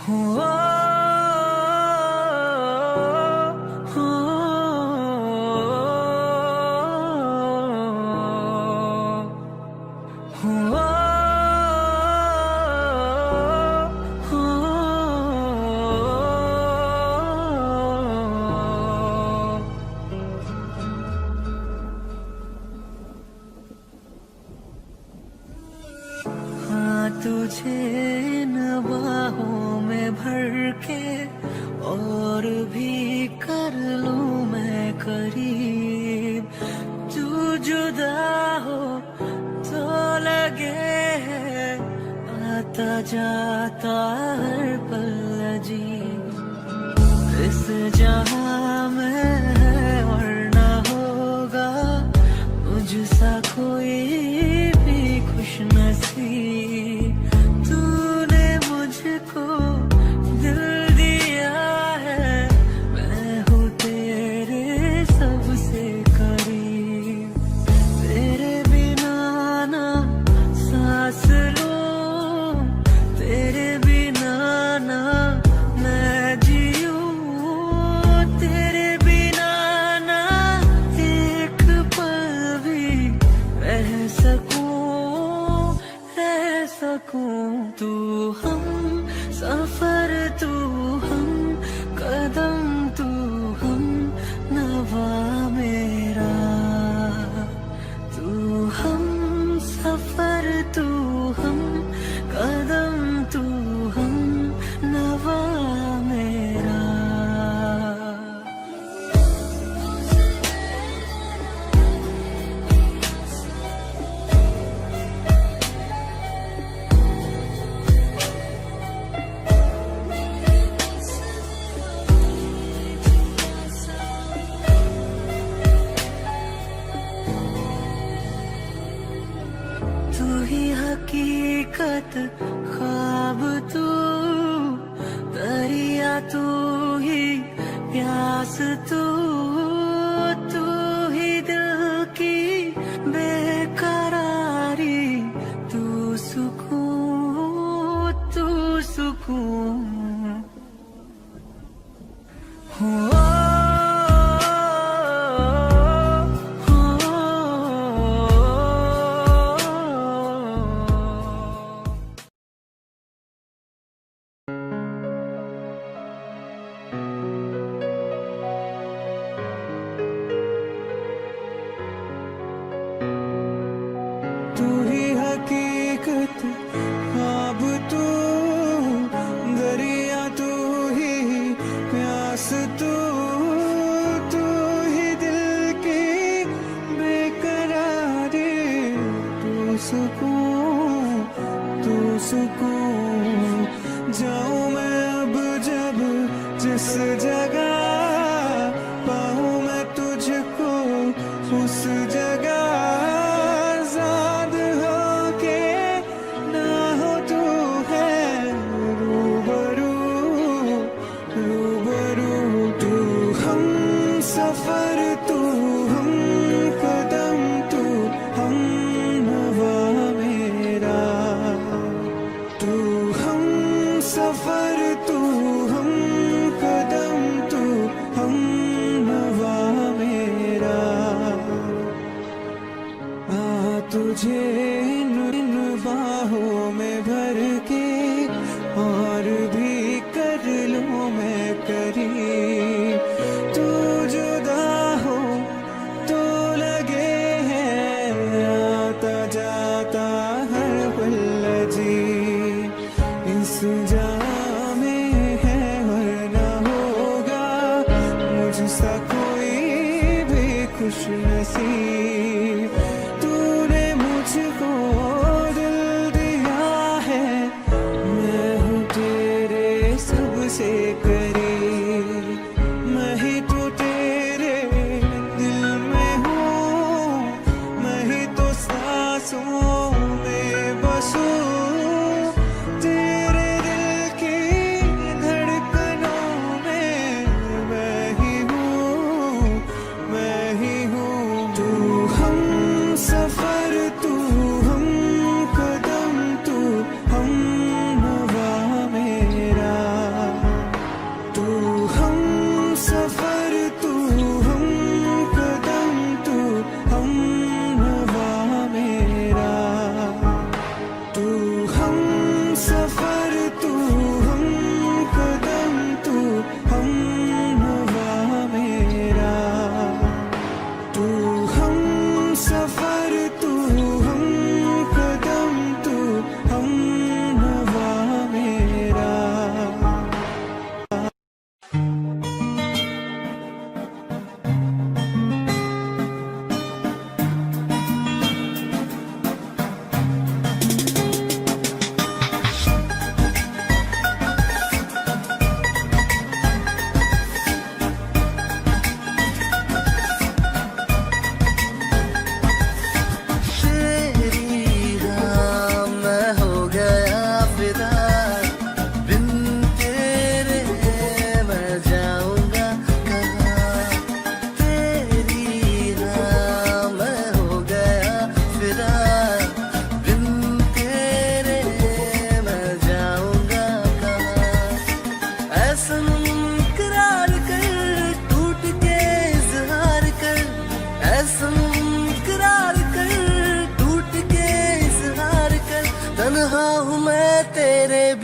हुआ तुझे इन बाहों में भर के और भी कर लूं मैं करीब। तू जुदा हो तो लगे आता जाता हर पल अजीब। इस जहां में है और न होगा मुझसा कोई भी खुश नसीब। तूने मुझको दिल दिया है, मैं हूँ तेरे सबसे करीब। तेरे बिना ना सांस लूं, तेरे बिना ना मैं जीऊं, तेरे बिना ना एक पल भी रह सकूं। तू हम सफर, तू हम कदम, तू हम नवा मेरा। तू हम सफर, तू हम कदम, तू हम नवा मेरा। तू ही हकीकत, ख्वाब तू, दरिया तू ही प्यास तू, तू ही दिल की बेकरारी, तू सुकून, तू सुकून। तू ही हकीकत, ख्वाब तू, दरिया तू ही प्यास तू, तू ही दिल की बेकरारी, तू सुकून, तू सुकून। जाऊं मैं अब जब जिस जगह, पाऊं मैं तुझको उस जगह। सफर तू हम कदम, तू हम नवा मेरा। तू हम सफर, तू हम कदम, तू हम नवा मेरा। आ तुझे इन बाहों में भर के और भी कर लूं मैं करीब। तू जुदा हो तो लगे है आता जाता हर पल अजीब। इस जहां में है और न होगा मुझसा कोई भी खुश नसीब। तूने मुझको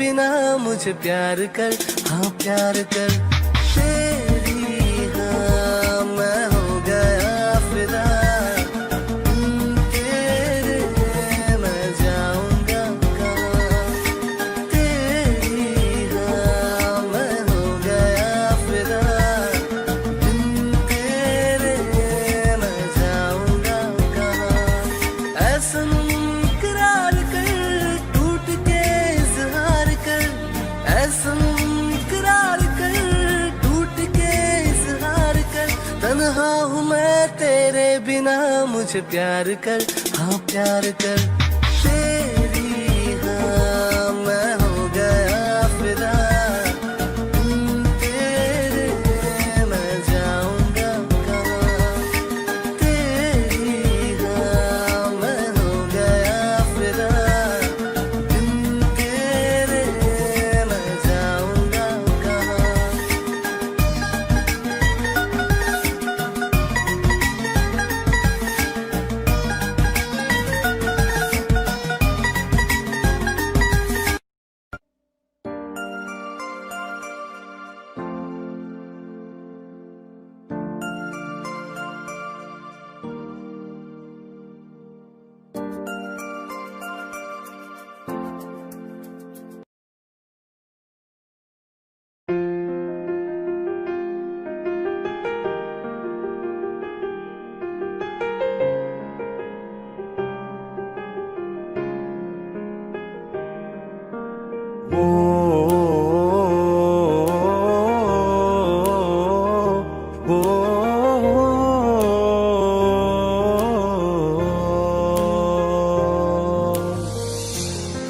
बिना मुझे प्यार कर, हाँ प्यार कर। तेरी हाँ मैं हो गया फिदा, तेरे मैं जाऊंगा कहाँ। तेरी हाँ मैं हो गया फिदा, तेरे मैं जाऊंगा कहाँ। ऐसा करार कर टूट के इजहार कर, ऐसा करार कर टूट के इजहार कर। तन्हा हूँ मैं तेरे बिना मुझे प्यार कर, हाँ प्यार कर। तेरी हाँ मैं हो गया फिदा, तेरे मैं जाऊंगा कहाँ। तेरी हाँ मैं हो गया फिदा, तेरे मैं जाऊंगा कहाँ।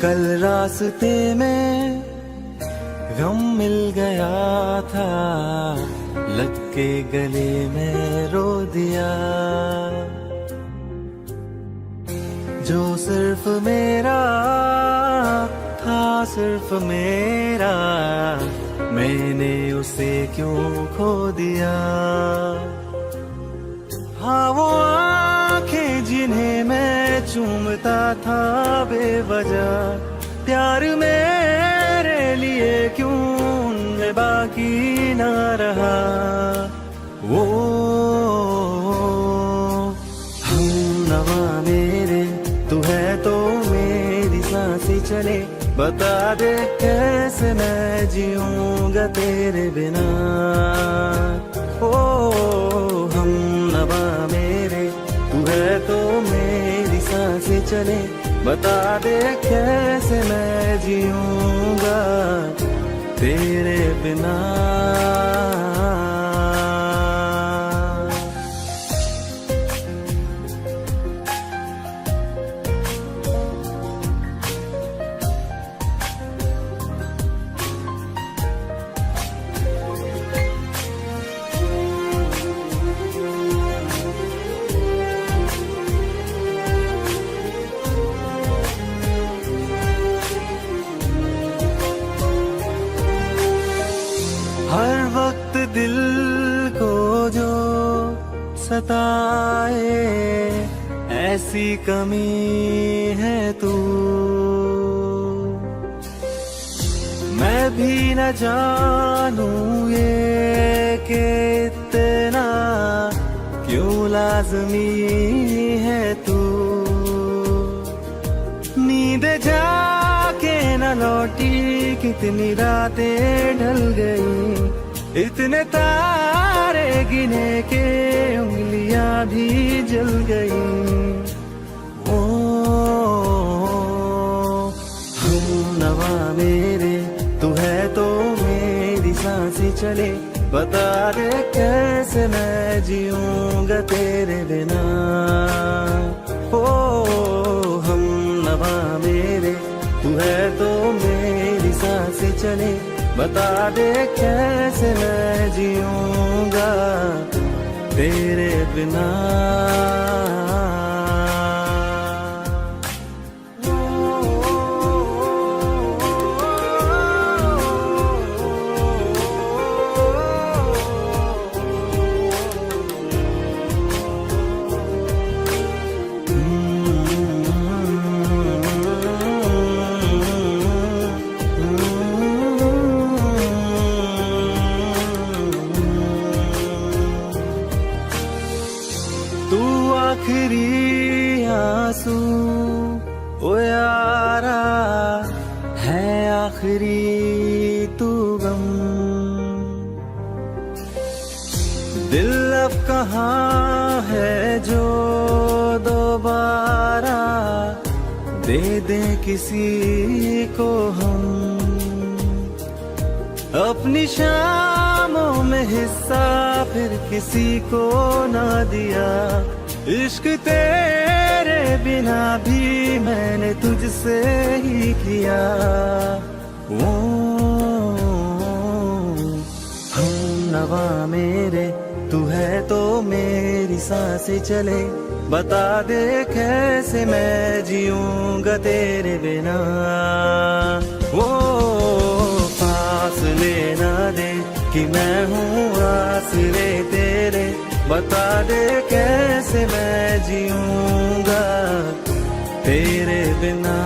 कल रास्ते में गम मिल गया था, लग के गले में रो दिया। जो सिर्फ मेरा था, सिर्फ मेरा, मैंने उसे क्यों खो दिया। हाँ वो आंखें जिन्हें मैं चूमता था बेवजह, प्यार मेरे लिए क्यों उनमें बाकी ना रहा। वो हम नवा मेरे, तू है तो मेरी सांसें चले। बता दे कैसे मैं जीऊंगा तेरे बिना। ओ हम नवा मेरे, तू है तो मेरी सांसें चले। बता दे कैसे मैं जीऊंगा तेरे बिना। हर वक्त दिल को जो सताए, ऐसी कमी है तू। मैं भी न जानूं ये कि इतना क्यों लाज़मी है तू। नींद जाके न लौटी, कितनी रातें ढल गई। इतने तारे गिने के उंगलियां भी जल गई। ओ हम नवा मेरे, तू है तो मेरी सांसें चले। बता दे कैसे मैं जीऊंगा तेरे बिना। ओ हम नवा मेरे, तू है तो मेरी सांसें चले। बता दे कैसे मैं जीऊंगा तेरे बिना। आंसू ओ यारा है आखिरी तू गम। दिल अब कहाँ है जो दोबारा दे दे किसी को हम। अपनी शामों में हिस्सा फिर किसी को ना दिया। इश्क तेरे बिना भी मैंने तुझसे ही किया। वो हम नवा मेरे तू है तो मेरी सांसें चले। बता दे कैसे मैं जीऊंगा तेरे बिना। वो पास लेना दे कि मैं हूँ आसरे तेरे। बता दे कैसे मैं जीऊंगा तेरे बिना।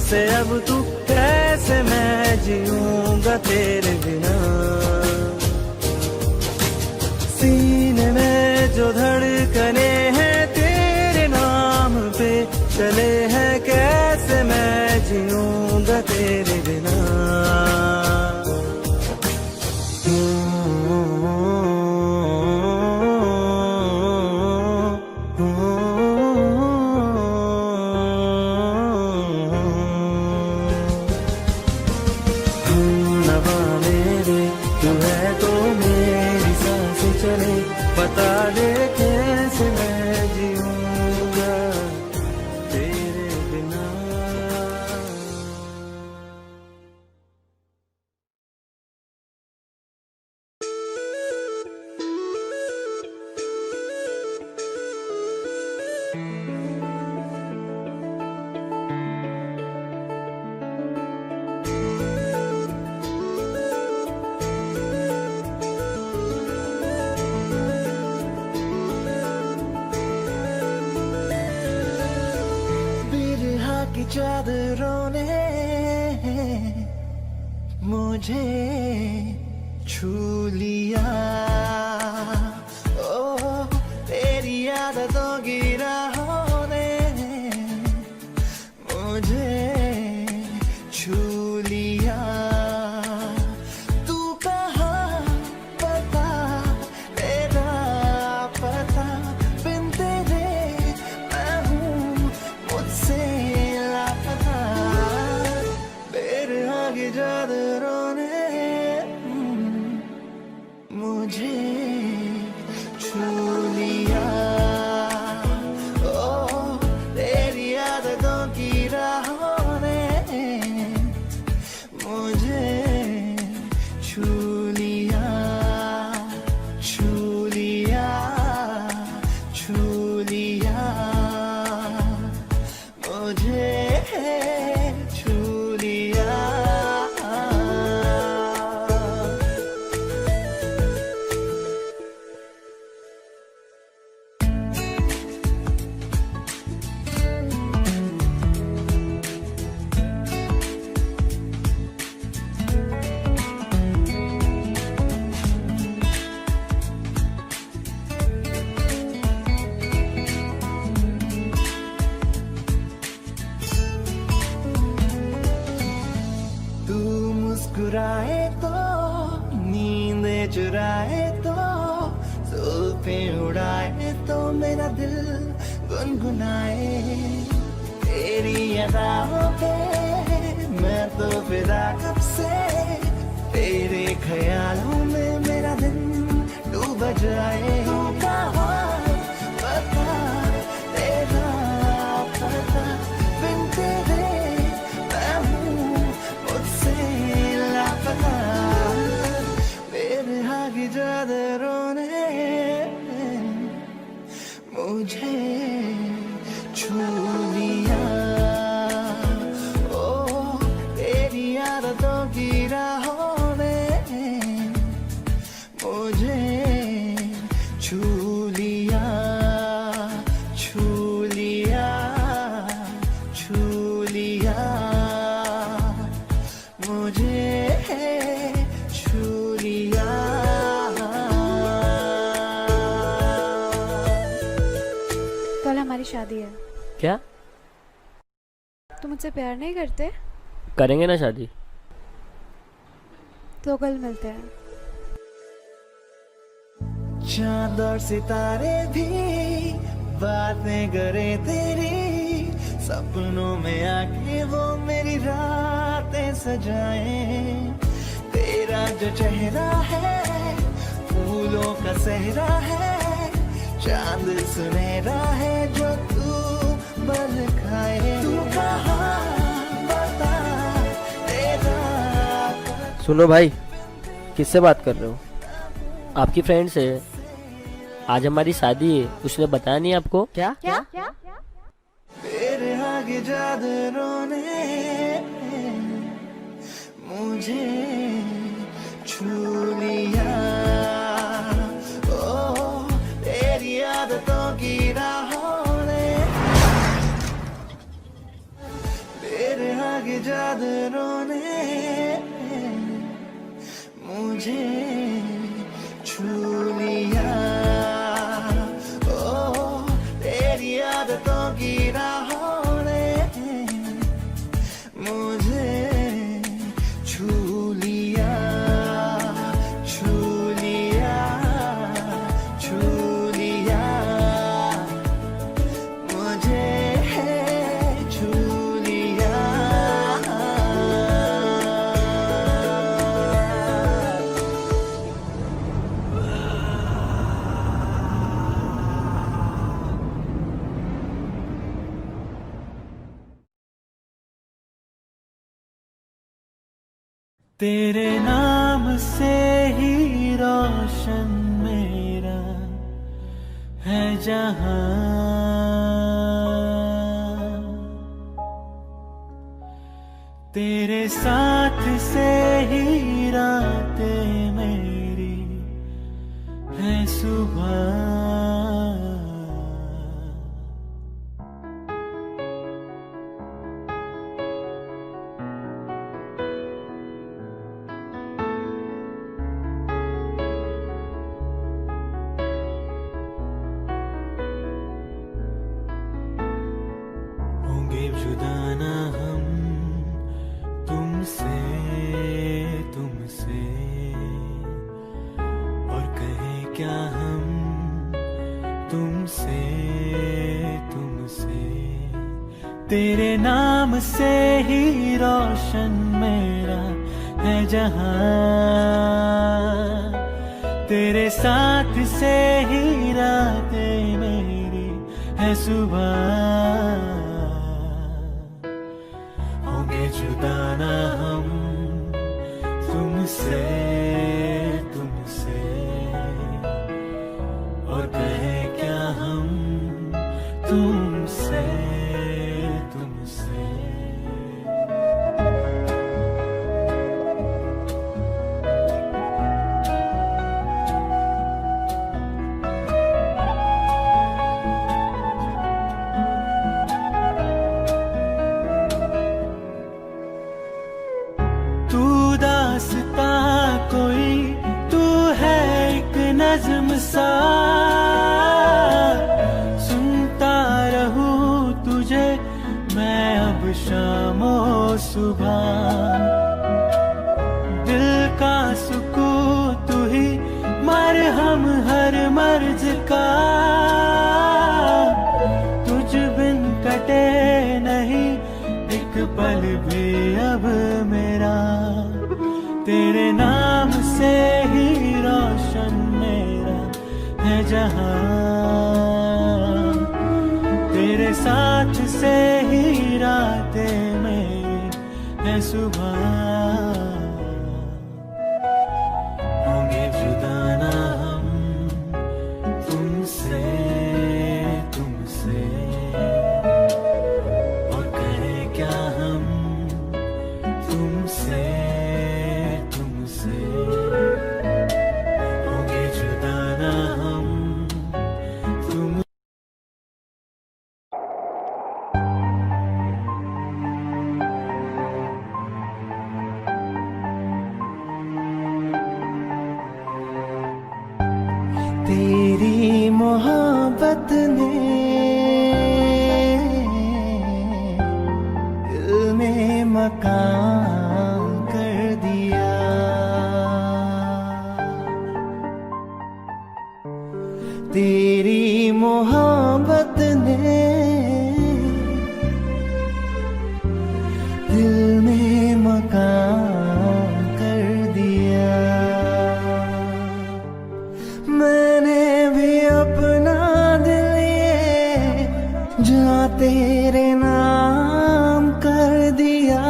से अब तू कैसे मैं जीऊंगा तेरे बिना। सीने में जो धड़कने हैं तेरे नाम पे चले हैं। कैसे मैं जीऊंगा तेरे बिना। बता दे कैसे मैं जीऊंगा तेरे बिना। चादरों ने मुझे छू लिया। ओ तेरी आदतों की राहों ने मुझे छू लिया। तू कहाँ पता तेरा पता बिन तेरे मैं हूँ मुझसे चादरों ने मुझे छू लिया। ओ तेरी आदतों की राहों ने मुझे छू लिया। छू लिया छू लिया मुझे छू लिया। मुस्कुराए तो नींदे चुराए तो जुल्फें उड़ाए तो मेरा दिल गुनगुनाए। तेरी अदाओं पे मैं तो फिदा कब से। तेरे ख्यालों में मेरा दिन डूब जाए। पता तेरा पता बिन तेरे मैं हूँ मुझसे लापता। मेरे आगे चादरों ने मुझे छू लिया। ओ तेरी आदतों की राहों ने छू लिया छू लिया छू लिया मुझे छू लिया। कल हमारी शादी है। क्या तुम मुझसे प्यार नहीं करते करेंगे ना शादी? तो कल मिलते हैं। चांद और सितारे भी बातें करे तेरी, सपनों में आके वो मेरी रातें सजाए। तेरा जो चेहरा है फूलों का सहरा है, चांद सुनहरा है जो तू बल खाए। तू कहाँ बता तेरा। सुनो भाई, किससे बात कर रहे हो? आपकी फ्रेंड से। आज हमारी शादी है, उसने बताया नहीं आपको? क्या क्या? तेरे आगे चादरों ने मुझे छू लिया। ओ तेरी आदतों की राहों ने तेरे आगे चादरों ने मुझे छू लिया। ओ तेरी आदतों की राहों ने मुझे छू लिया छू लिया छू लिया मुझे छू लिया। तेरे नाम से ही रोशन मेरा है जहां। तेरे साथ से ही रातें मेरी है सुबह। होंगे जुदा ना हम तुमसे तुमसे, और कहें क्या हम तुमसे तुमसे। तेरे नाम से ही रोशन मेरा है जहां। तेरे साथ से ही रातें मेरी है सुबह। होंगे जुदा ना हम तुमसे तुमसे, और कहे क्या हम तुमसे तुमसे। तू दास्ता कोई, तू है एक नज़्म सा, सुनता रहूं तुझे मैं अब शामो सुबह। दिल का सुकून तू ही, मरहम हर मर्ज का। तुझ बिन कटे नहीं एक पल भी अब मेरा। तेरे नाम से ही रोशन मेरा है जहां। तेरे साथ से ही रातें मेरी है सुबह। होंगे जुदा ना हम तुमसे तुमसे, और कहें क्या हम तुमसे तुमसे। होंगे जुदा ना हम तेरी मोहब्बत ने दिल में मकान कर दिया। तेरी मोहब्बत ने दिल में मकान कर दिया। मैंने भी अपना दिल ये जहाँ तेरे नाम कर दिया।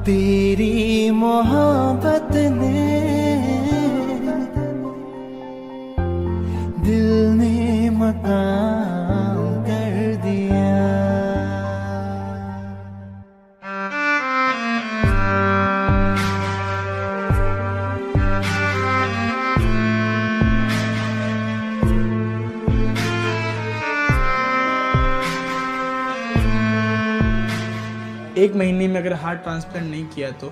तेरी मोहब्बत ने दिल में मकान कर दिया। एक महीने में अगर हार्ट ट्रांसप्लांट नहीं किया तो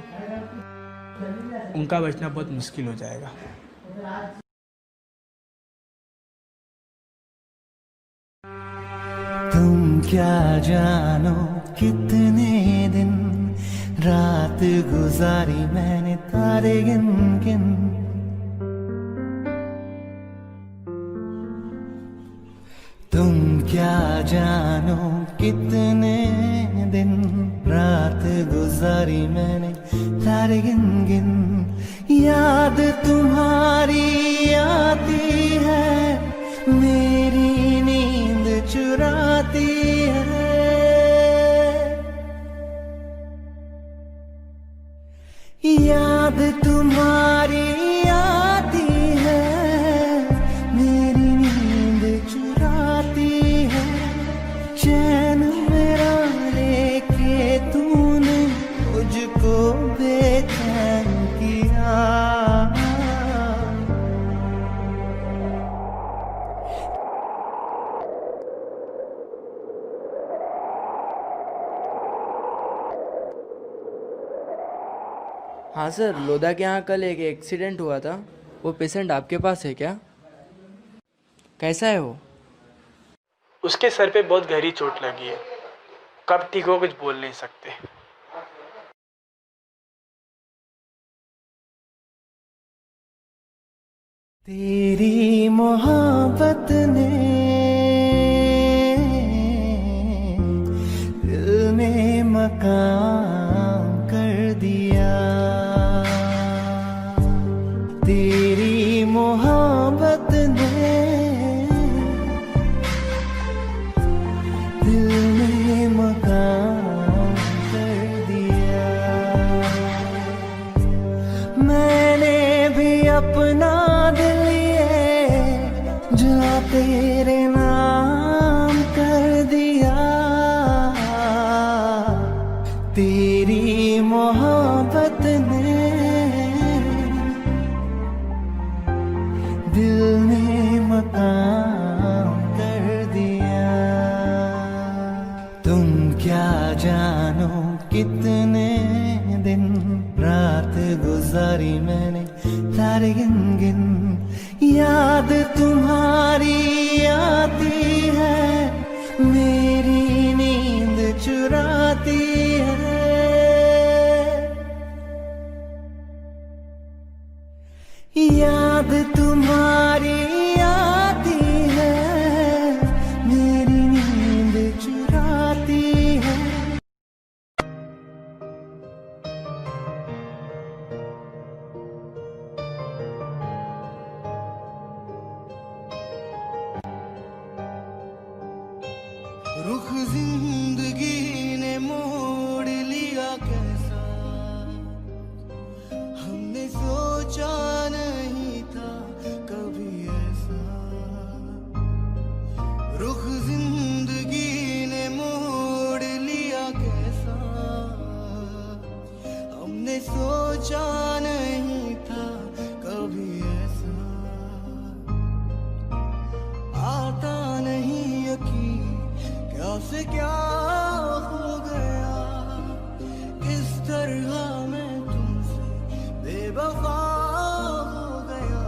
उनका बचना बहुत मुश्किल हो जाएगा। तुम क्या जानो कितने दिन रात गुजारी मैंने तारे गिन गिन। तुम क्या जानो कितने दिन रात गुजारी मैंने तारे गिन गिन। याद तुम्हारी आती है, मेरी नींद चुराती है। याद तुम्हारी आती है, मेरी नींद चुराती है। चैन मेरा लेके तूने मुझको बेचैन किया। हाँ सर, लोधा के यहाँ कल एक एक्सीडेंट हुआ था। वो पेशेंट आपके पास है क्या? कैसा है वो? उसके सर पे बहुत गहरी चोट लगी है, कब ठीक हो कुछ बोल नहीं सकते। तेरी मोहब्बत ने दिल में मकान कर दिया। तेरी मोहब्बत ने दिल में मकान कर दिया। मैंने भी अपना दिल ये जहाँ तेरे नाम कर दिया। तेरी मोहब्बत ने दिल में मकान कर दिया। तुम क्या जानो कितने दिन रात गुजारी मैंने तारे गिन गिन। याद तुम्हारी आती है, मेरी नींद चुराती है। याद तुम्हारी आती है, मेरी नींद चुराती है। रुख जिंदगी ने मोड़ लिया कैसा, हमने सोचा नहीं था कभी ऐसा। रुख जिंदगी ने मोड़ लिया कैसा, हमने सोचा नहीं था कभी ऐसा। आता नहीं यकीन क्या से क्या हो गया, इस तरह मैं तुमसे बेवफा हो गया।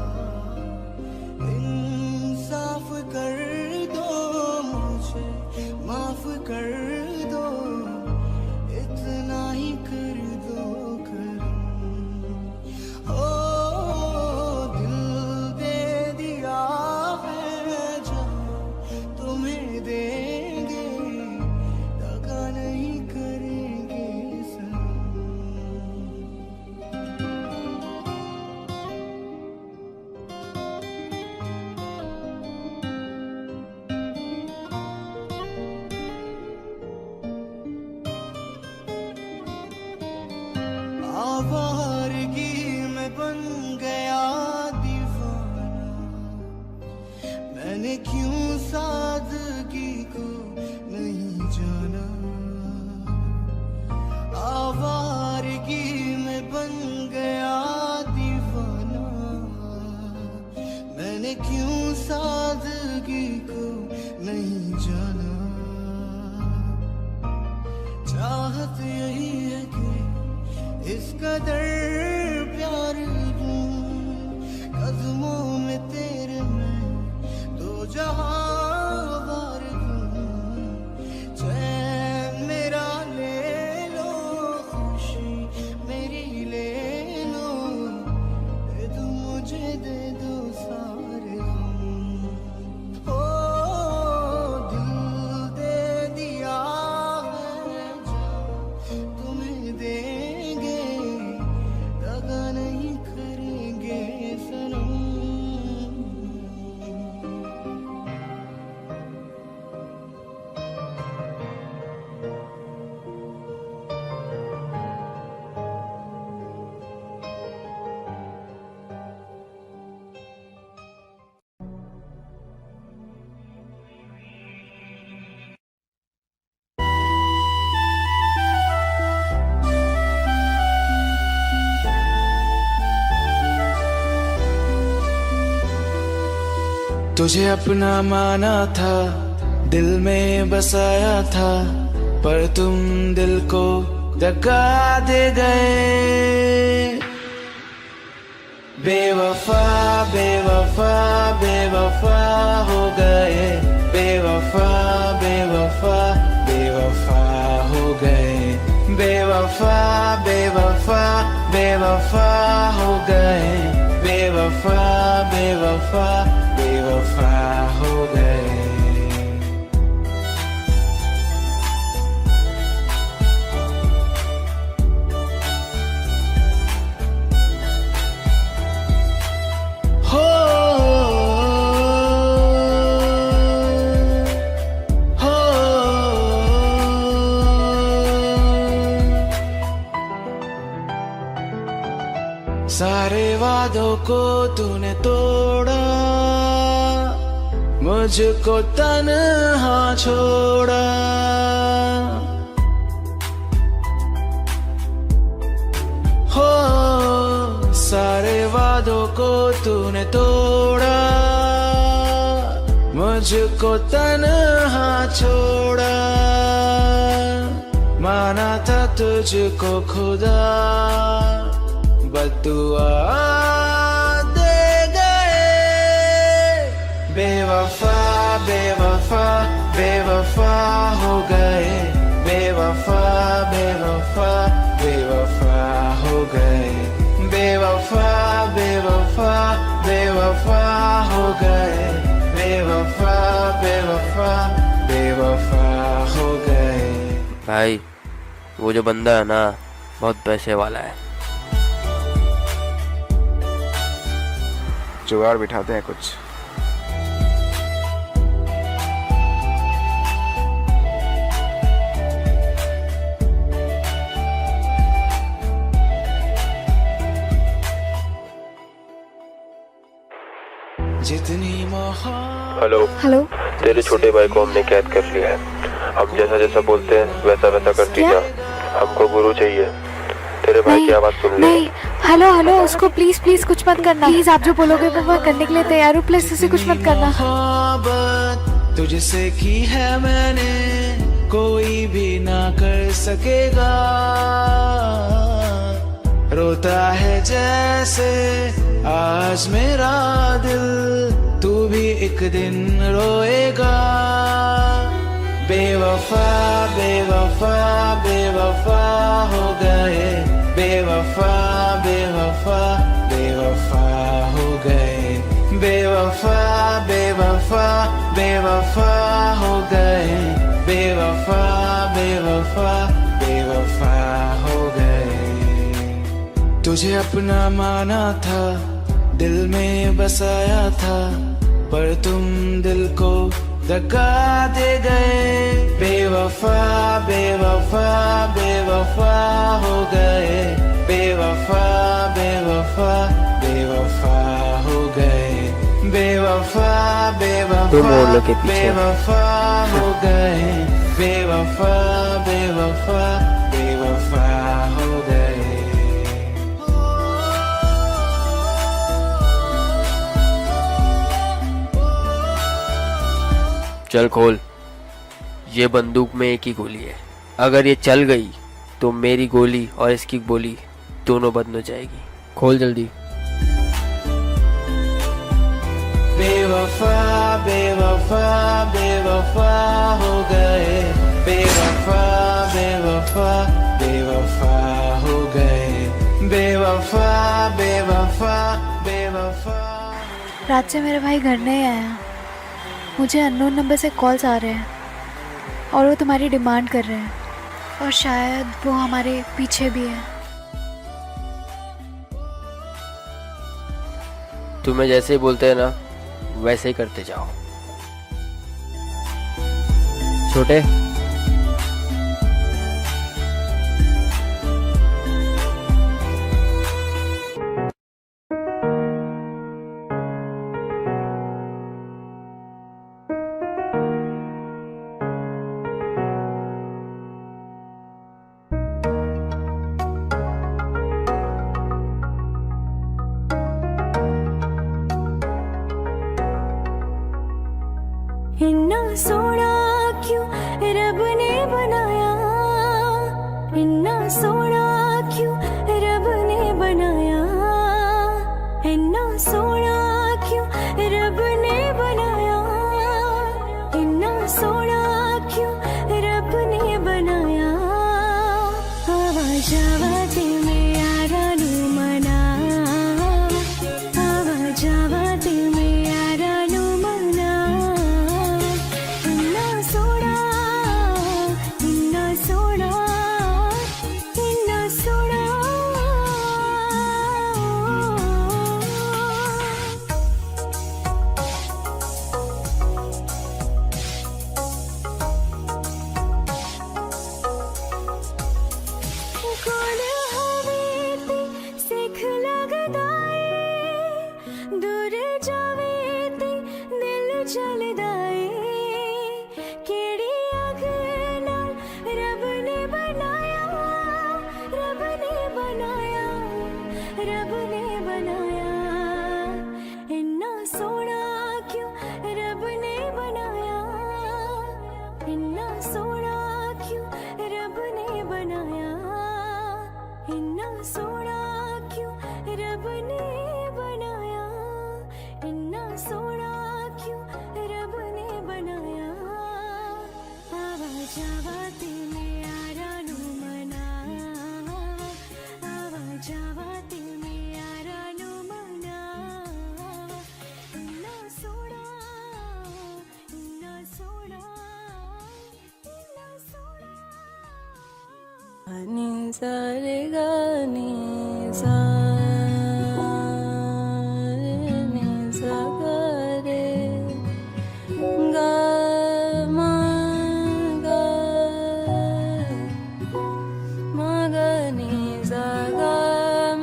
दे दो सारे हम। ओ दिल दे दिया है जो तुम्हें देंगे, दगा नहीं करेंगे सनम। तुझे अपना माना था, दिल में बसाया था, पर तुम दिल को दगा दे गए। बेवफा बेवफा बेवफा हो गए, बेवफा बेवफा बेवफा हो गए, बेवफा बेवफा बेवफा हो गए, बेवफा बेवफा बेवफा हो गए। हो हो सारे वादों को तूने तोड़ा, मुझको तन्हा छोड़ा। हो सारे वादों को तूने तोड़ा, मुझको तन्हा छोड़ा। माना था तुझको खुदा, बद्दुआ दे गए। बेवफा बेवफा बेवफा हो गए, बेवफा बेवफा बेवफा हो गए, बेवफा बेवफा बेवफा हो गए, बेवफा बेवफा बेवफा हो गए। भाई वो जो बंदा है ना, बहुत पैसे वाला है। जुगाड़ बिठाते हैं कुछ। जितनी हेलो हेलो। तेरे छोटे भाई को हमने कैद कर लिया है। हम जैसा जैसा बोलते हैं वैसा वैसा करती जा। हमको गुरु चाहिए। तेरे भाई की आवाज सुन ले। नहीं, हेलो हेलो, उसको प्लीज प्लीज कुछ मत करना। प्लीज आप जो बोलोगे मैं वो करने के लिए तैयार हूँ। प्लीज उसे कुछ मत करना। मोहब्बत तुझसे की है मैंने, कोई भी ना कर सकेगा। रोता है जैसे आज मेरा दिल, तू भी एक दिन रोएगा। बेवफा बेवफा बेवफा हो गए, बेवफा बेवफा बेवफा हो गए, बेवफा बेवफा बेवफा हो गए, बेवफा बेवफा बेवफा हो गए। तुझे अपना माना था, दिल में बसाया था, पर तुम दिल को दगा दे गए। बेवफा बेवफा बेवफा हो गए, बेवफा बेवफा बेवफा हो गए, बेवफा बेवफा बेवफा हो गए, बेवफा बेवफा बेवफा हो गए। चल खोल, ये बंदूक में एक ही गोली है। अगर ये चल गई तो मेरी गोली और इसकी गोली दोनों बंद हो जाएगी। खोल जल्दी। बेवफा बेवफा बेवफा हो गए, बेवफा बेवफा बेवफा हो गए, बेवफा बेवफा बेवफा रात से मेरे भाई घर नहीं आया। मुझे अननोन नंबर से कॉल्स आ रहे हैं और वो तुम्हारी डिमांड कर रहे हैं और शायद वो हमारे पीछे भी है। तुम्हें जैसे ही बोलते हैं ना वैसे ही करते जाओ। छोटे इन्ना सोना क्यों रब ने बनाया, इन्ना सोना क्यों रब ने बनाया, इन्ना सोना क्यों रब ने बनाया, इन्ना सोना क्यों रब ने बनाया। आवाज आवाज में यारा नू मना, आवाज आवाज में यारा नू मना। इन्ना सोना, इन्ना सोना, इन्ना सोना। कोल हवे ते सिख लगदा ए, दूर जावे ते दिल चलदा ए। केड़ी अग नाल रब ने बनाया, रब ने बनाया, रब ने बनाया। इन्ना सोना क्यों रब ने बनाया, इन्ना सोना क्यों रब ने बनाया, इन्ना सोना क्यों रब ने बनाया, इन्ना सोना क्यों रब ने बनाया। आवाज आवाज में यारा नू मना, आवाज आवाज में यारा नू मना। इन्ना सोना, इन्ना सोना, इन्ना सोना। नी सा रे गा नी सा, नी सा गा रे गा मा गा, मा गा नी सा गा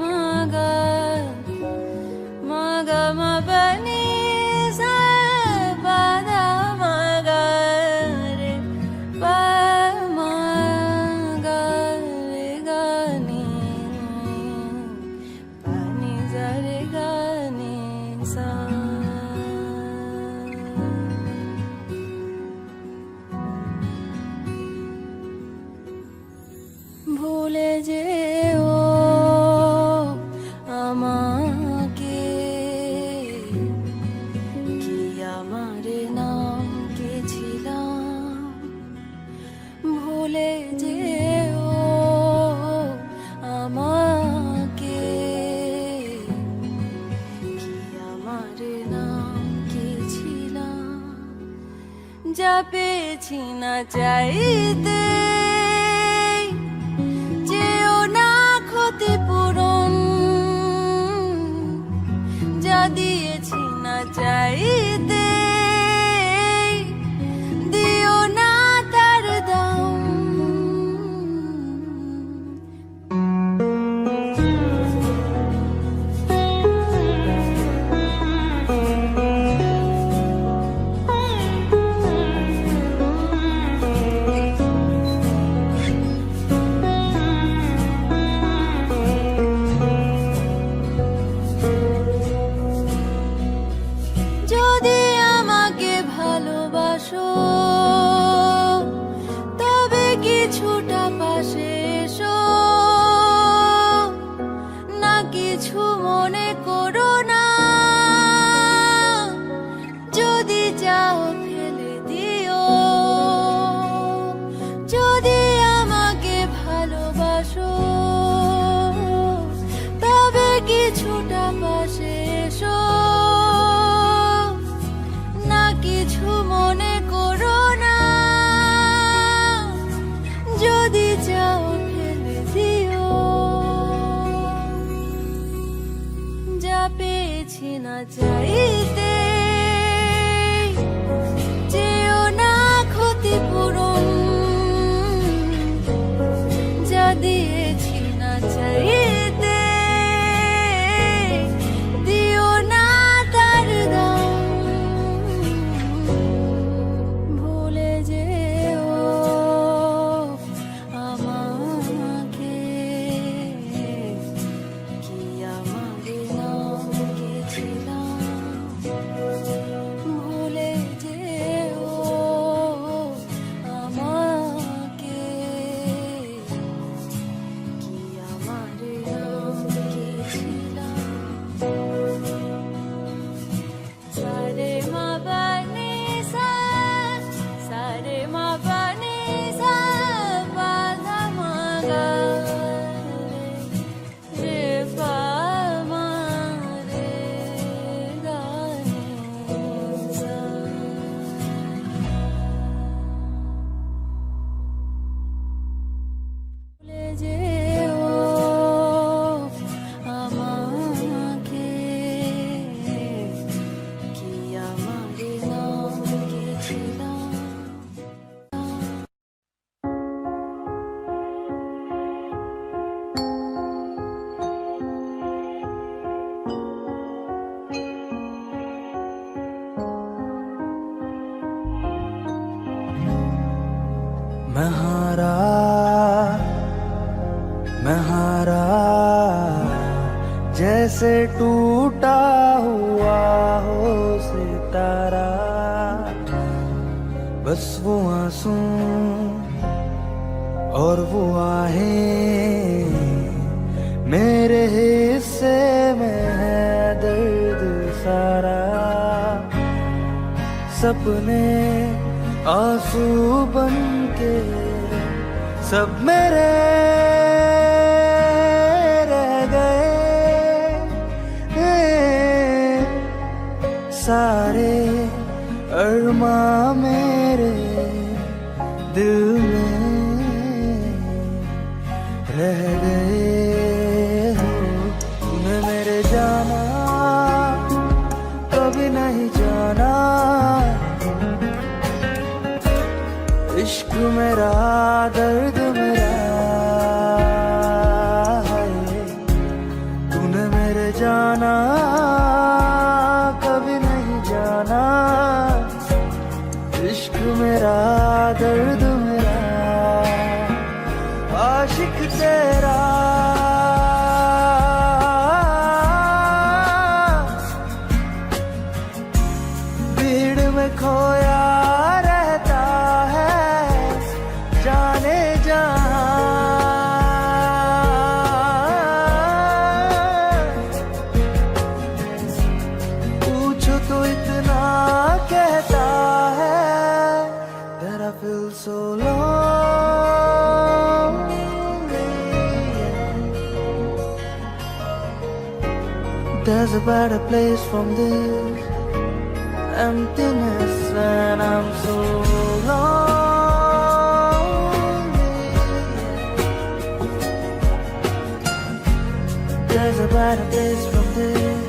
मा गा, मा गा मा पा नी सा पा दा मा गा रे पा मा गा रे गा नी, पा नी सा रे गा नी सा। ভুলে যেও আমাকে, কি আমার নাম কে ছিলাম। ভুলে যেও আমাকে, কি আমার নাম কে ছিলাম। যা পেয়েছি না চাইতে, যেও না ক্ষতিপূরণ। যা দিয়েছি না চাইতে, দিও না তার দাম। যদি আমাকে ভালোবাসো, তবে কিছুটা পাশে এসো। না কিছু মনে করো না, যদি চাও ফেলে দিও। যদি আমাকে ভালোবাসো, তবে কিছুটা পাশে এসো। দিয়েছি না চাইতে, যেও না ক্ষতিপূরণ যা দিয়েছি না চাইতে, দিও না তার দাম, ভুলে যেও আমাকে, কি আমাদের নাম গেছিলাম, ভুলে যেও আমাকে, কি আমাদের নাম গেছিলাম। सारे माँ बने सा, सारे माँ बने सा, बाधा मांगा रे पा मारे गाने सा। भूले जेओ আমাকে, কি আমাদের নাম গেছিলাম। मैं हारा, मैं हारा, जैसे टूटा हुआ हो सितारा, बस वो आंसू और वो आहें मेरे हिस्से में है दर्द सारा, सपने आंसू बन के सब मेरे रह गए, सारे अरमा मेरे दिल में रह गए हो। तूने मेरे जाना कभी नहीं जाना, इश्क मेरा दर्द मेरा है, तूने मेरे जाना कभी नहीं जाना, इश्क मेरा दर्द मेरा, आशिक तेरा भीड़ में खोया रहता है, जाने पूछो तो इतना कहता है, that I feel so lonely. There's a better place from this emptiness, and I'm so lonely. There's a better place from this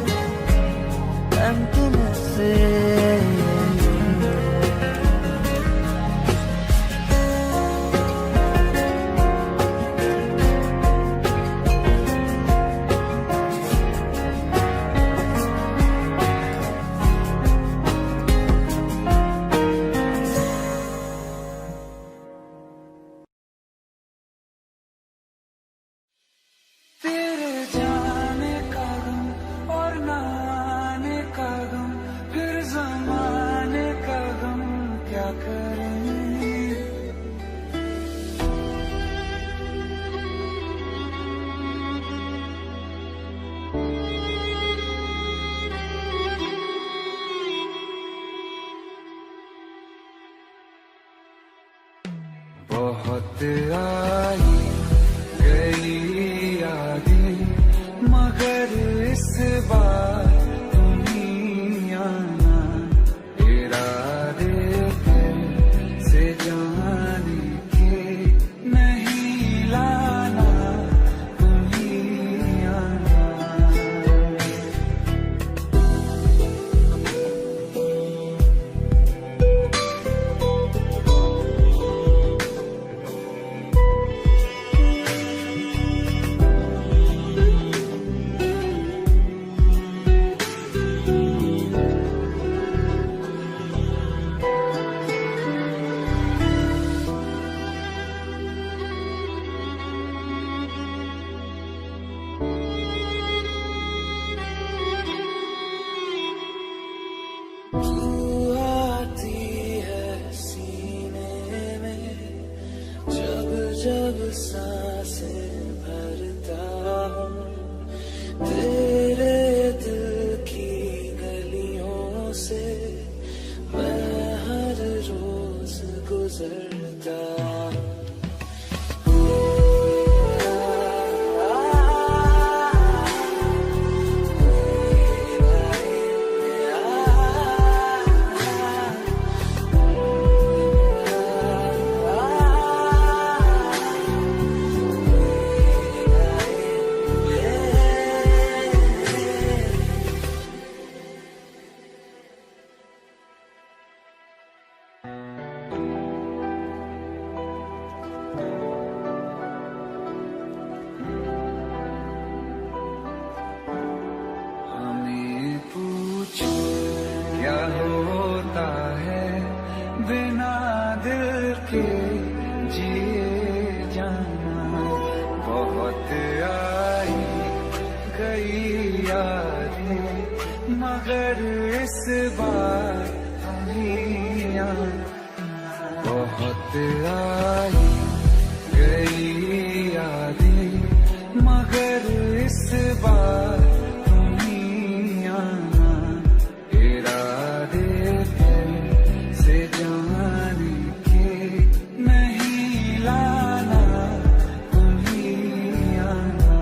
emptiness, तेरे जाने का गम और ना आने का गम, फिर ज़माने का गम क्या करें। बहुत आई गई यादें, मगर इस बार तुम ही आना, इरादे से जाने के नहीं लाना, तुम ही आना। मगर इस बार तुम्हीं आना। बहुत आई गई यादें मगर इस बार तुम्हीं आना। इरादे से जाने के नहीं लाना तुम्हीं आना।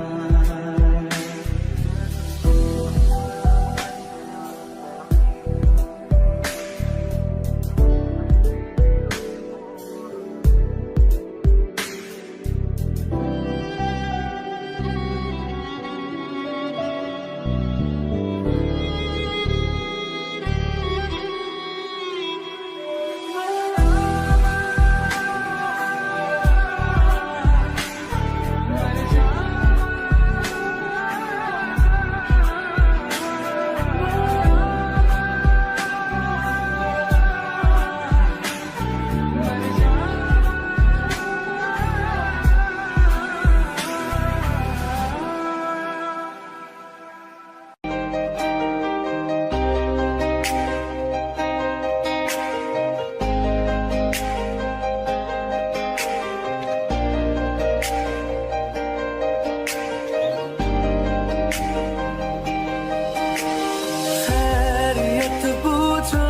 खैरियत पूछो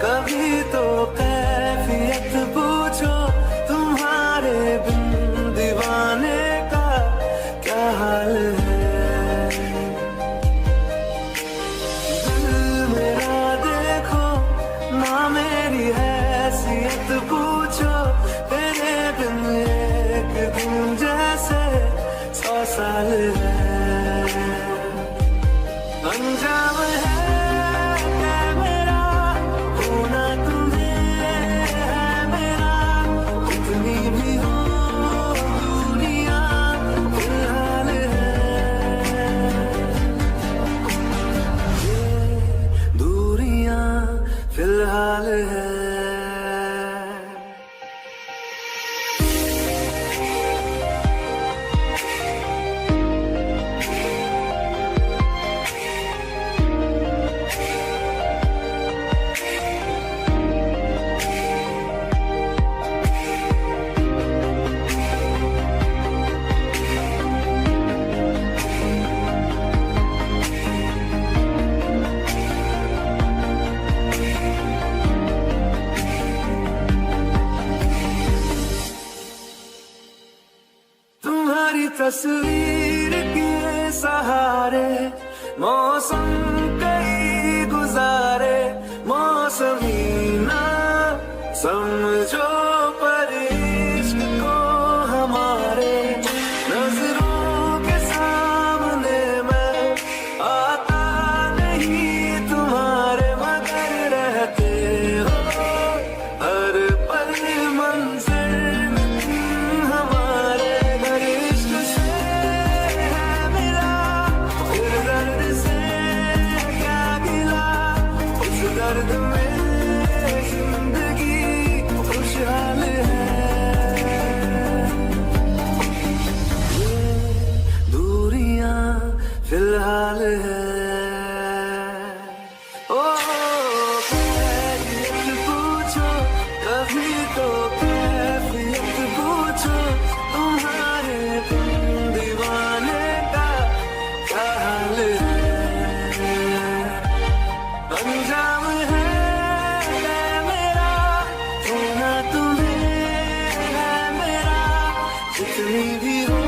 कभी तो कैफियत पूछो, तुम्हारे बिन दीवाने का क्या हाल है। दिल मेरा देखो ना मेरी हैसियत पूछो, तेरे बिन एक दिन जैसे 100 साल है। अंजाम है मेरा होना तुम्हें है मेरा, कितनी भी हो दूरियां फिलहाल है। ये दूरियां फिलहाल है। तुम्हारी तस्वीर के सहारे मौसम कई गुजारे, मौसमी ना समझो पर इश्क को हमारे। नजरों के सामने मैं आता नहीं तुम्हारे, मगर रहते हो हर पल मंजिल हमारे। घर इश्क से है मिला फिर दर्द से क्या गिला, उस दर्द में जिंदगी खुशहाल है। ये दूरियां फिलहाल है। ओ कैफियत पूछो कभी तो कैफियत पूछो, तुम्हारे बिन दीवाने का क्या हाल है। अंजाम है मेरा होना तुम्हें है मेरा, जितनी भी हो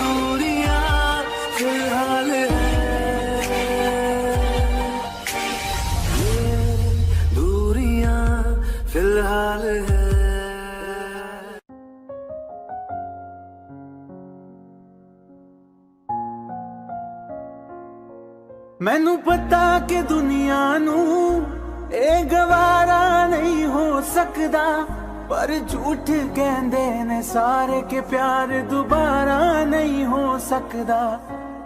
दूरियां फिलहाल है। ये दूरियां फिलहाल है। मैनू पता कि दुनिया नू ए गवारा नहीं हो सकदा, पर झूठ कहंदे ने सारे के प्यार दोबारा नहीं हो सकदा।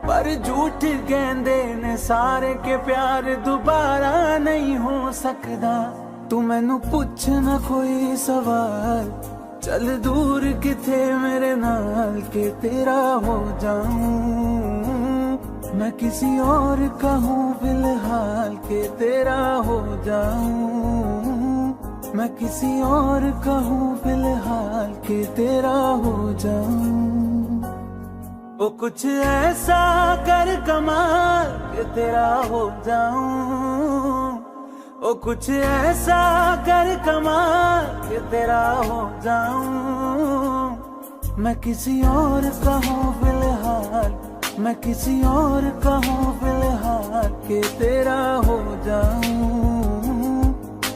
पर झूठ कहंदे ने सारे के प्यार दोबारा नहीं हो सकदा। तू मैनू पुछ ना कोई सवाल, चल दूर किथे मेरे नाल के तेरा हो जाऊं। मैं किसी और का हूँ फिलहाल के तेरा हो जाऊं। मैं किसी और का हूँ फिलहाल के तेरा हो जाऊं। ओ कुछ ऐसा कर कमाल के तेरा हो जाऊं। ओ कुछ ऐसा कर कमाल के तेरा हो जाऊं। मैं किसी और का हूँ फिलहाल, मैं किसी और का हूँ फिलहाल के तेरा हो जाऊं।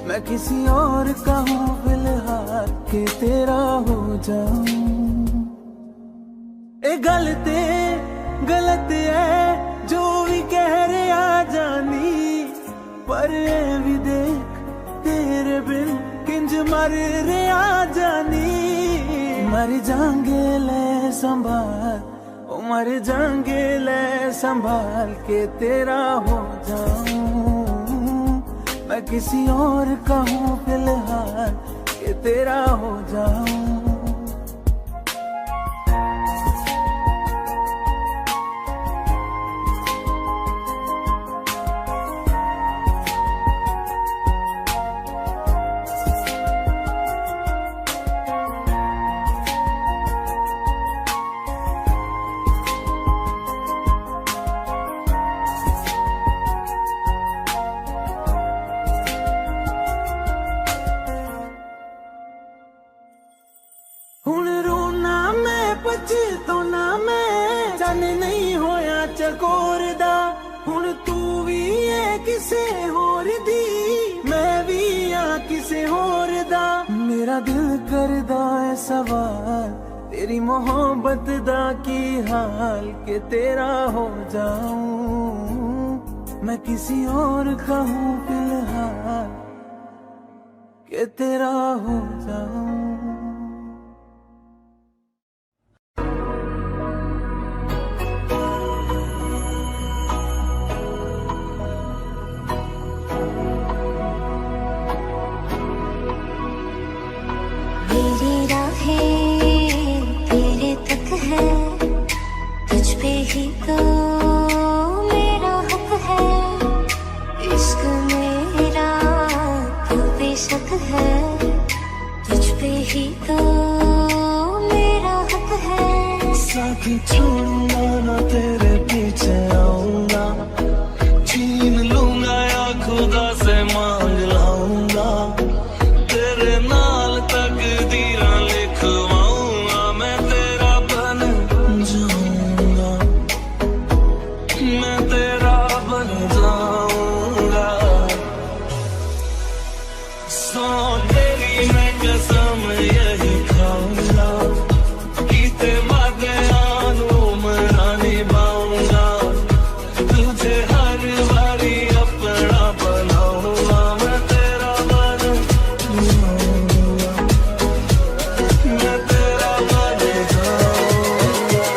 मैं किसी और का हूँ फिलहाल के तेरा हो जाऊं। ए गलत है जो भी कह रहे आ जानी, पर ये भी देख तेरे बिन किंज मर रे आ जानी। मर जाएंगे ले संभाल, ओ मर जाएंगे ले संभाल के तेरा हो जाऊं। मैं किसी और का हूँ फिलहाल के तेरा हो जाऊं। हुण रोना मैं पछताना मैं, जाने नहीं होया चकोर दा। हुण तू भी है किसे होर दी, मैं भी आ किसे होर दा। मेरा दिल करदा है सवाल तेरी मोहब्बत दा की हाल के तेरा हो जाऊं। मैं किसी और का हूँ फिलहाल के तेरा हो जाऊं। मेरी राहें तेरे तक है, तुझ पे ही तो मेरा हक है। इश्क मेरा क्यों बेशक है, तुझ पे ही तो मेरा हक है। साथी छोड़ूंगा ना तेरे पीछे आऊंगा, छीन लूंगा या खुदा से मांग लाऊंगा। तेरे नाल तकदीरां लिखवाऊंगा, मैं तेरा बन जाऊंगा, मैं तेरा बन जाऊंगा। सौ तेरी मैं कसम यही खाऊंगा, कीते वादे आनू मना निभाऊंगा। तुझे हर बारी अपना बनाऊंगा, मैं तेरा बन जाऊंगा, मैं तेरा बन जाऊंगा।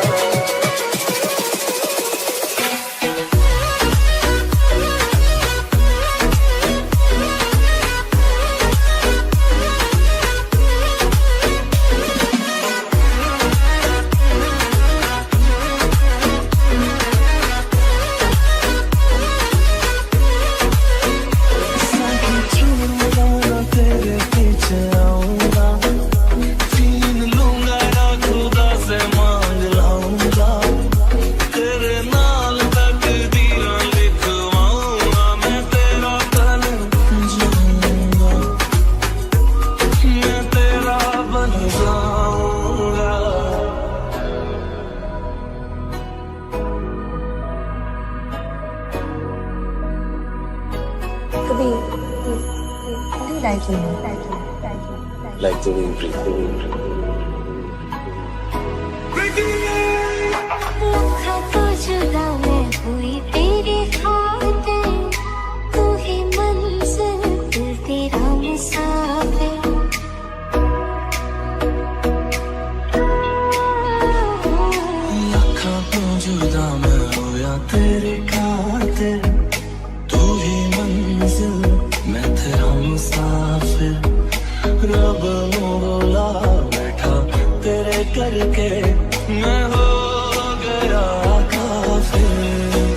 साथी छोड़ूंगा ना तेरे पीछे आऊंगा, छीन लूंगा या खुदा से मांग लाऊंगा। तेरे नाल तकदीरां लिखवाऊंगा, मैं तेरा बन जाऊंगा, मैं तेरा बन जाऊंगा। कभी like you Like the wind, लम्हा तो जुदा मैं हुई तेरी खातिर, तू ही मंजिल दिल तेरा मुसाफिर। लाखां तो जुदा मैं होया तेरे खातिर, तू ही मंजिल मैं तेरा मुसाफिर। रब मोला बैठा तेरे करके मैं हो गया काफिर।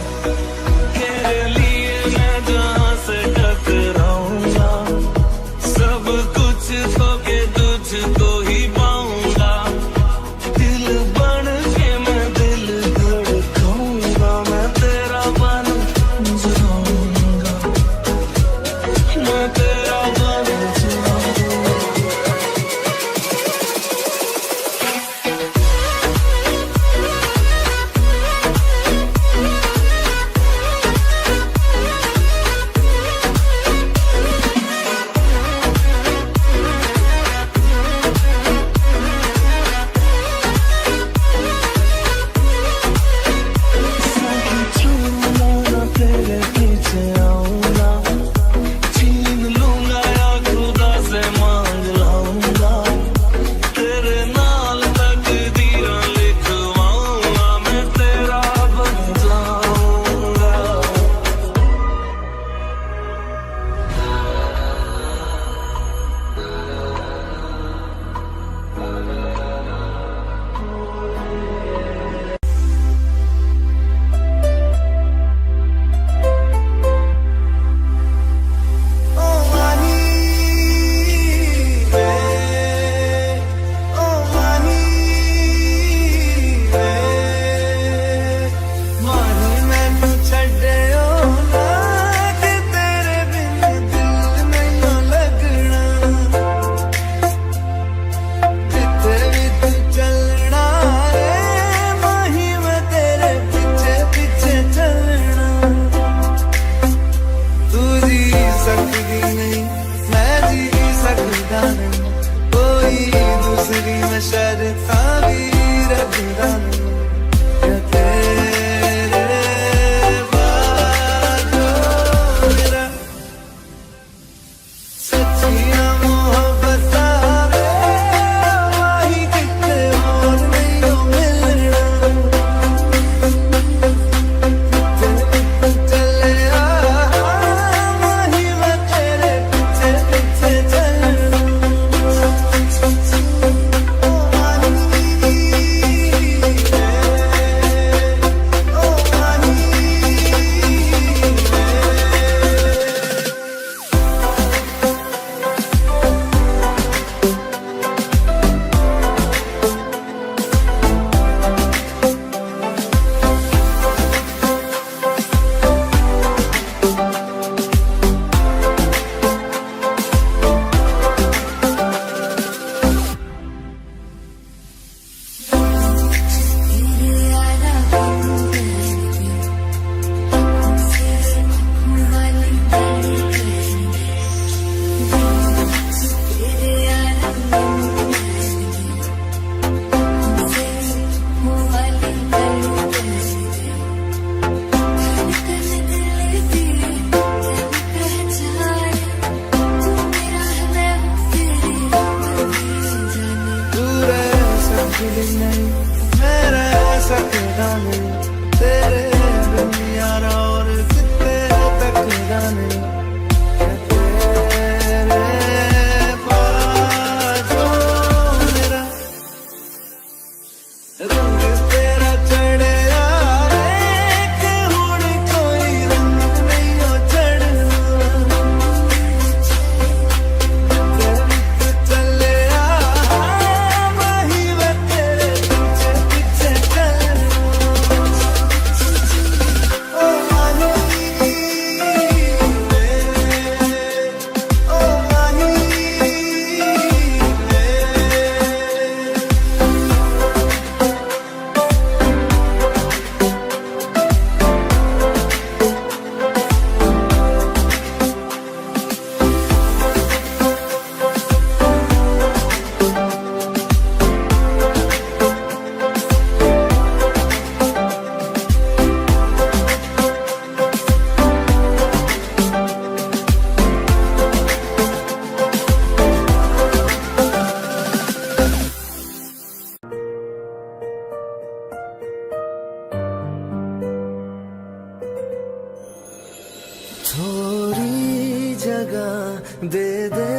थोड़ी जगह दे दे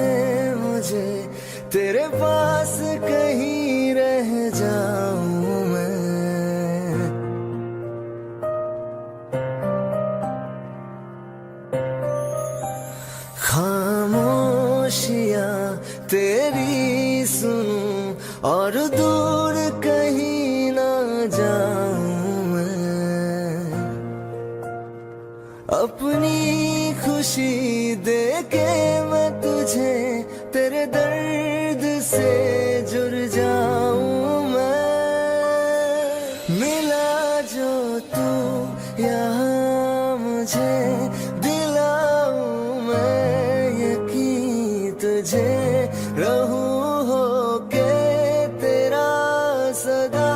मुझे, तेरे पास कहीं रह जाऊं मैं। खामोशियां तेरी सुनूं और दूर कहीं ना जाऊं मैं। अपनी खुशी दे के मैं तुझे तेरे दर्द से जुड़ जाऊं मैं। मिला जो तू यहाँ मुझे, दिलाऊं मैं यकीन तुझे, रहूं होके तेरा सदा,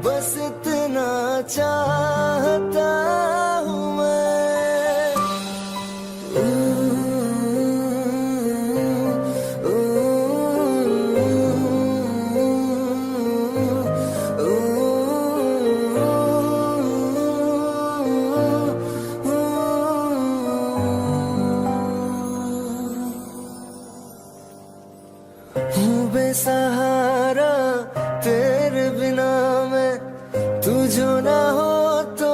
बस इतना चाहता हूँ मैं। हूँ बेसहारा तेरे बिना मैं, तू जो ना हो तो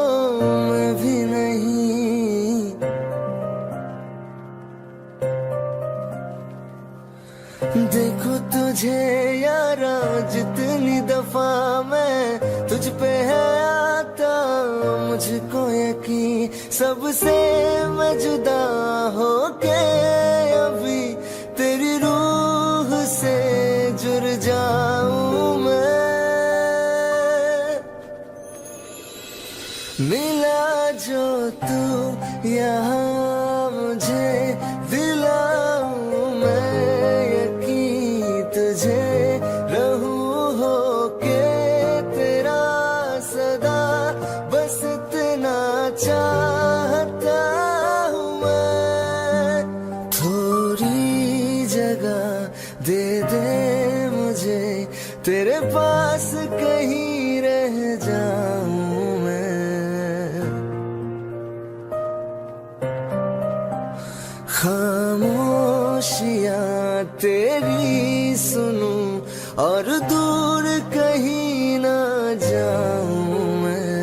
मैं भी नहीं। देखो तुझे यारा जितनी दफा मैं तुझ पे है आता, मुझको यकीन सबसे मैं जुदा होके अभी तेरी रूह से जुड़ जाऊं मैं। मिला जो तू यहाँ मुझे, दिलाऊं मैं यकीन तुझे, रहूं होके तेरा सदा, बस इतना चाहता हूँ मैं। थोड़ी जगह दे दे मुझे, तेरे पास कहीं रह जाऊं मैं। खामोशियां तेरी सुनूं और दूर कहीं ना जाऊं मैं।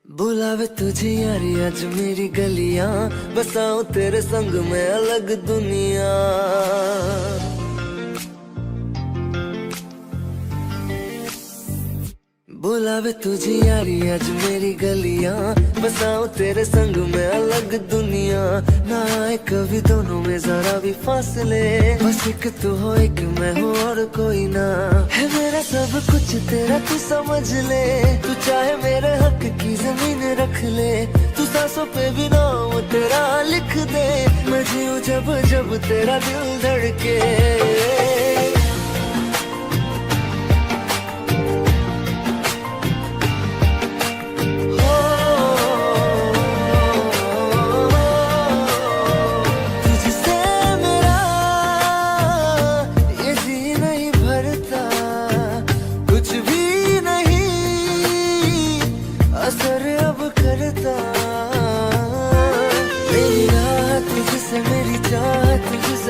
बुलावे तुझे यारी आज मेरी गलियां, बसाऊं तेरे संग में अलग दुनिया। बुलावे तुझे यारी आज मेरी गलियां, बसाऊं तेरे संग में अलग दुनिया। ना आए कभी दोनों में जरा भी फासले, बस एक तू हो एक मैं हूँ और कोई ना। है मेरा सब कुछ तेरा तू समझ ले, तू चाहे मेरे हक की जमीन रख ले। तू सांसों पे भी नाम तेरा लिख दे, मैं जीऊं जब जब तेरा दिल धड़के।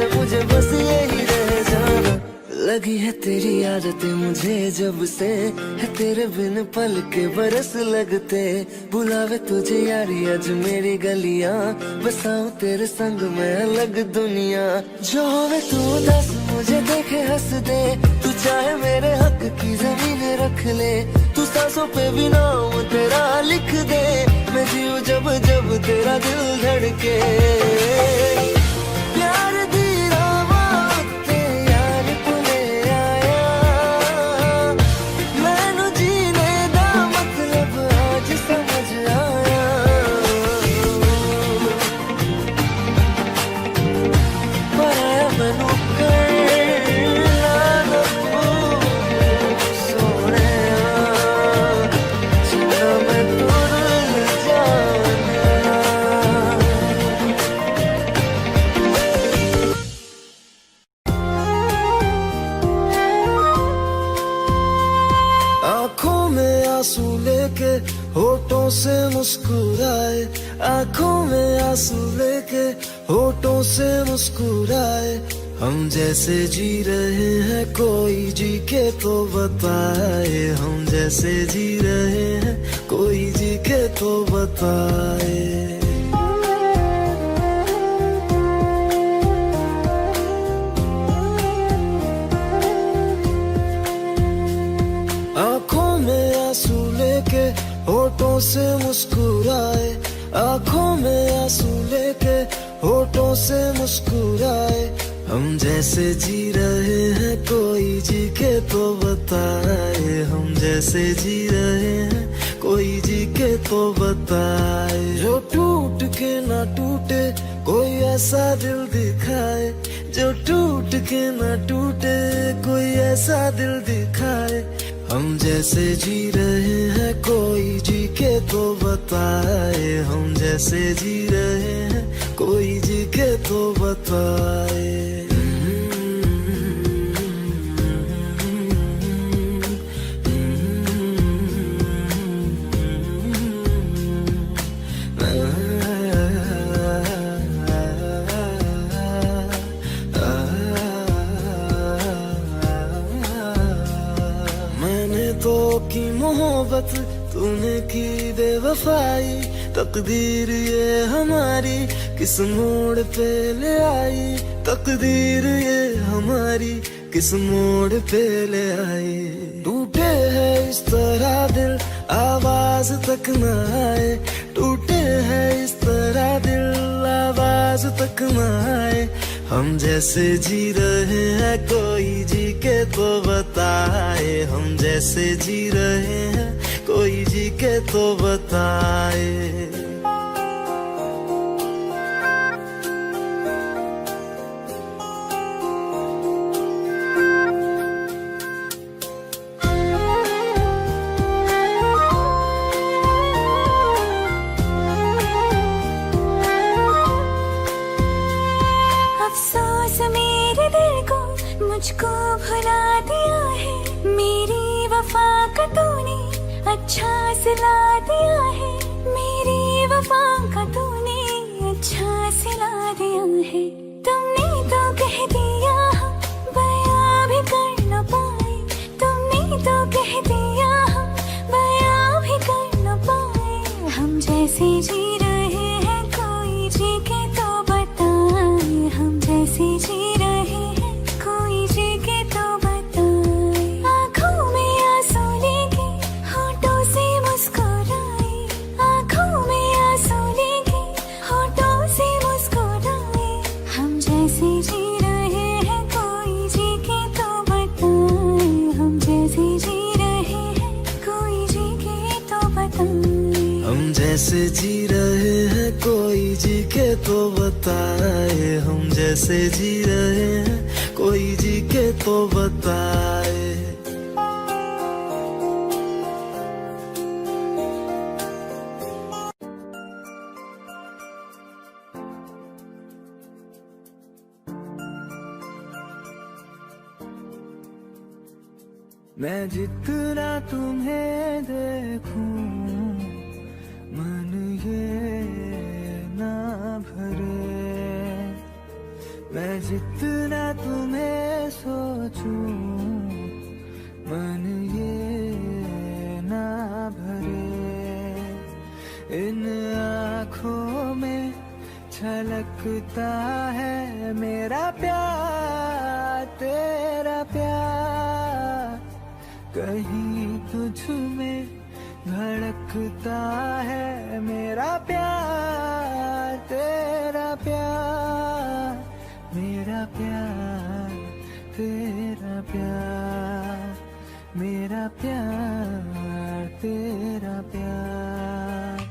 मुझे बस यही रह जाना, लगी है तेरी आदतें मुझे जब से, है तेरे बिन पल के बरस लगते। बुलावे तुझे यारी आज मेरी गलियां, बसाऊं तेरे संग में अलग दुनिया। जो होवे तू दस मुझे देखे हंस दे, तू चाहे मेरे हक की जमीन रख ले। तू सांसों पे भी नाम तेरा लिख दे, मैं जीऊं जब जब तेरा दिल धड़के। प्यार दी रावां उत्ते यार कोले आया, मैनू जीने दा मतलब आज समझ आया। पर आया मैनू करना नब्बू सोहणिया, जिन्ना मैं तुर जाना। होठों से मुस्कुराए, आंखों में आंसू लेके होठों से मुस्कुराए। हम जैसे जी रहे हैं कोई जी के तो बताए, हम जैसे जी रहे हैं कोई जी के तो बताए। आंखों में आंसू लेके होठों से मुस्कुराए, आंखों में आंसू लेके होठों से मुस्कुराए। हम जैसे जी रहे हैं कोई जी के तो बताए, हम जैसे जी रहे हैं कोई जी के तो बताए। जो टूट के ना टूटे कोई ऐसा दिल दिखाए, जो टूट के ना टूटे कोई ऐसा दिल दिखाए। हम जैसे जी रहे हैं कोई जी के तो बताए, हम जैसे जी रहे हैं कोई जी के तो बताए। तो की मोहब्बत तूने की बेवफाई, तकदीर ये हमारी किस मोड़ पे ले आई, तकदीर ये हमारी किस मोड़ पे ले आई। टूटे है इस तरह दिल आवाज तक न आए, टूटे है इस तरह दिल आवाज तक न आए। हम जैसे जी रहे हैं कोई जी के तो बताए, हम जैसे जी रहे हैं कोई जी के तो बताए। मुझको भुला दिया है, मेरी वफा का तूने अच्छा सिला दिया है, मेरी वफा का तूने अच्छा सिला दिया है। तुमने तो कह दिया हम बयां भी कर न पाए, तुमने तो कह दिया हम बयां भी कर न पाए। हम जैसे जी रहे हैं कोई जी के तो बताए, हम जैसे जी रहे हैं कोई जी के तो बताए। आँखों में आंसू लेके होठों से मुस्कुराए, आँखों में आंसू लेके होठों से मुस्कुराए। हम जैसे जी रहे हैं कोई जी के तो बताए, हम जैसे जी रहे हैं कोई जी के तो बताए। हम जैसे जी रहे हैं कोई जी के तो बताए, हम जैसे जी रहे हैं कोई जी के तो बताए। मैं जितना तुम्हें देखूं मन ये ना भरे, मैं जितना तुम्हें सोचूं मन ये ना भरे। इन आँखों में छलकता है मेरा प्यार, तेरा प्यार। कहीं तुझ में धड़कता है मेरा प्यार, तेरा प्यार, मेरा प्यार, तेरा प्यार, मेरा प्यार, तेरा प्यार।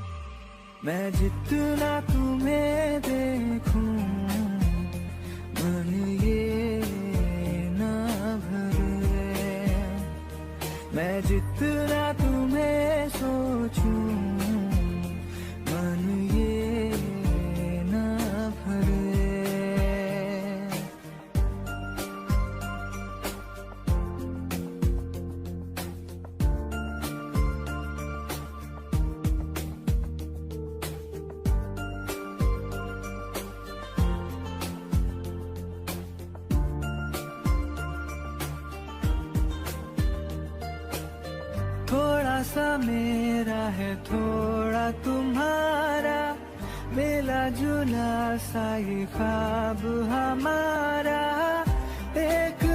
मैं जितना तुम्हें देखूं मन ये ना भरे, मैं जितना तुम्हें सोचूं मन ये ना भरे। सा मेरा है थोड़ा तुम्हारा, मिला जुला सा ये ख्वाब हमारा, एक